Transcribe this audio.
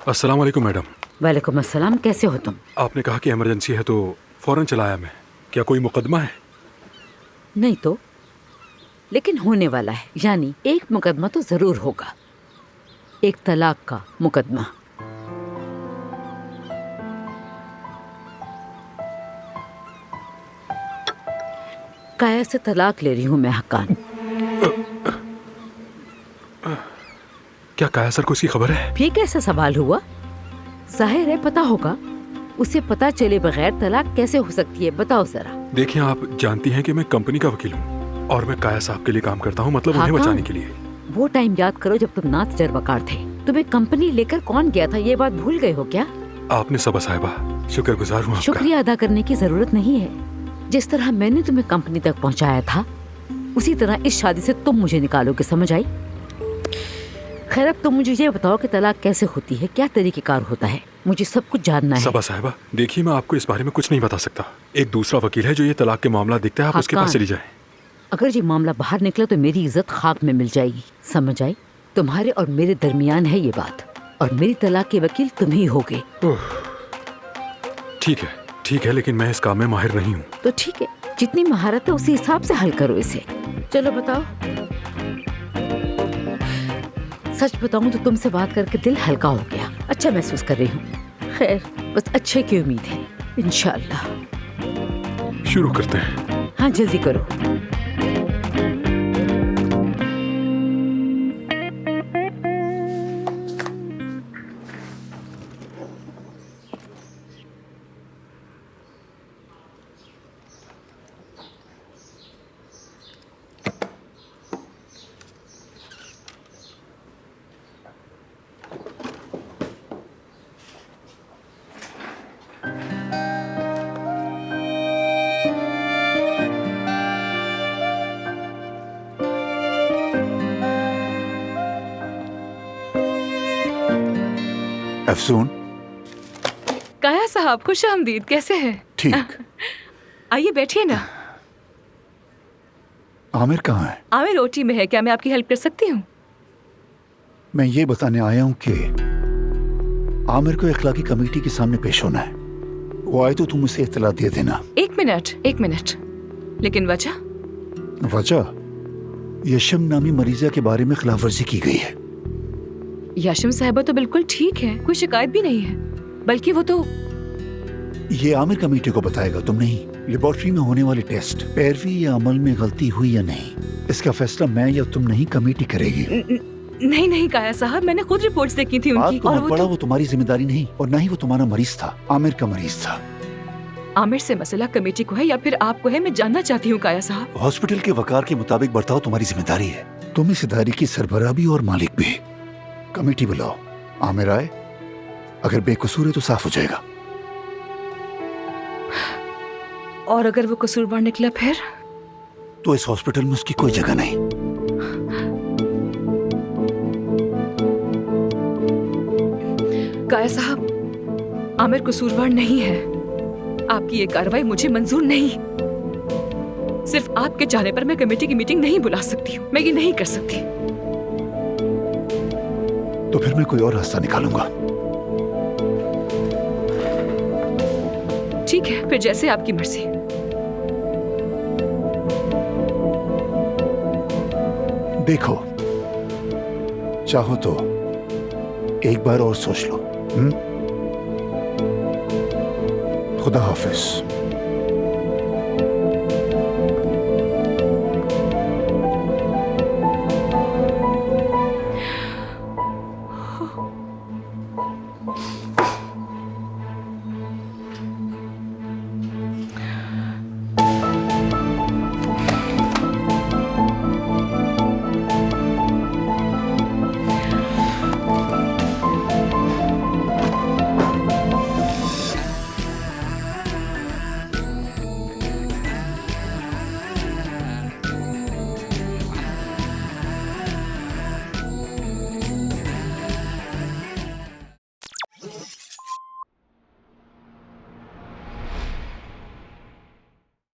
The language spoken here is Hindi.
अस्सलाम वालेकुम मैडम। वालेकुम अस्सलाम। कैसे हो तुम? आपने कहा कि इमरजेंसी है तो फौरन चला आया मैं। क्या कोई मुकदमा है? नहीं तो, लेकिन होने वाला है। यानी एक मुकदमा तो जरूर होगा, एक तलाक का मुकदमा। काया से तलाक ले रही हूँ मैं हक्कान। क्या काया सर को इसकी खबर है? फिर कैसा सवाल हुआ? जाहिर है पता होगा। उसे पता चले बगैर तलाक कैसे हो सकती है, बताओ जरा। देखिए, आप जानती हैं कि मैं कंपनी का वकील हूँ और मैं काया साहब के लिए काम करता हूँ, मतलब उन्हें बचाने के लिए। वो टाइम याद करो जब तुम ना तजर्बाकार थे। तुम्हें कंपनी लेकर कौन गया था, ये बात भूल गए हो क्या? आपने सबा साहिबा, शुक्रगुजार हूँ आपका। शुक्रिया अदा करने की जरूरत नहीं है। जिस तरह मैंने तुम्हें कंपनी तक पहुँचाया था, उसी तरह इस शादी से तुम मुझे निकालोगे, समझ आई? खैर, अब तुम मुझे ये बताओ कि तलाक कैसे होती है, क्या तरीकेकार होता है? मुझे सब कुछ जानना है। सबा साहिबा, देखिए मैं आपको इस बारे में कुछ नहीं बता सकता। एक दूसरा वकील है जो ये तलाक के मामला देखता है, आप उसके पास चली जाएं। अगर ये मामला बाहर निकला तो मेरी इज्जत खाक में मिल जाएगी, समझ आई? तुम्हारे और मेरे दरमियान है ये बात, और मेरी तलाक के वकील तुम ही होगे। ठीक है, लेकिन मैं इस काम में माहिर नहीं हूँ। तो ठीक है, जितनी महारत है उसी हिसाब से हल करो इसे। चलो बताओ। सच बताऊं तो तुमसे बात करके दिल हल्का हो गया, अच्छा महसूस कर रही हूँ। खैर, बस अच्छे की उम्मीद है, इंशाअल्लाह। शुरू करते हैं। हाँ, जल्दी करो। अफसून। काया साहब, खुश आमदीद। कैसे हैं? ठीक। आइए बैठिए ना। आमिर कहाँ है? आमिर ओटी में है, क्या मैं आपकी हेल्प कर सकती हूँ? मैं ये बताने आया हूँ कि आमिर को इखलाकी कमेटी के सामने पेश होना है। वो आए तो तुम उसे इत्तला दे देना। एक मिनट। लेकिन वजह यशम नामी मरीजा के बारे में खिलाफवर्जी की गई है। याशिम साहिबा तो बिल्कुल ठीक है, कोई शिकायत भी नहीं है। बल्कि वो तो ये आमिर कमेटी को बताएगा, तुम नहीं। लेबोरेटरी में होने वाले टेस्ट, पैरवी या अमल में गलती हुई या नहीं, इसका फैसला मैं या तुम नहीं, कमेटी करेगी। नहीं काया साहब, मैंने खुद रिपोर्ट्स देखी थी उनकी। और वो तुम्हारी जिम्मेदारी नहीं, और ना ही वो तुम्हारा मरीज था, आमिर का मरीज था। आमिर से मसला कमेटी को है या फिर आपको है, मैं जानना चाहती हूँ काया साहब। हॉस्पिटल के वकार के मुताबिक बर्ताव तुम्हारी जिम्मेदारी है। तुम इस इदारे की सरबराह भी और मालिक भी। कमेटी बुलाओ, आमिर आए, अगर बेकसूर है तो साफ हो जाएगा। और अगर वो कसूरवार निकला फिर? तो इस हॉस्पिटल में उसकी कोई जगह नहीं। काया साहब, आमिर कसूरवार नहीं है। आपकी ये कार्रवाई मुझे मंजूर नहीं। सिर्फ आपके चाहने पर मैं कमेटी की मीटिंग नहीं बुला सकती हूँ, मैं ये नहीं कर सकती। तो फिर मैं कोई और रास्ता निकालूंगा। ठीक है, फिर जैसे आपकी मर्जी। देखो, चाहो तो एक बार और सोच लो। खुदा हाफिज।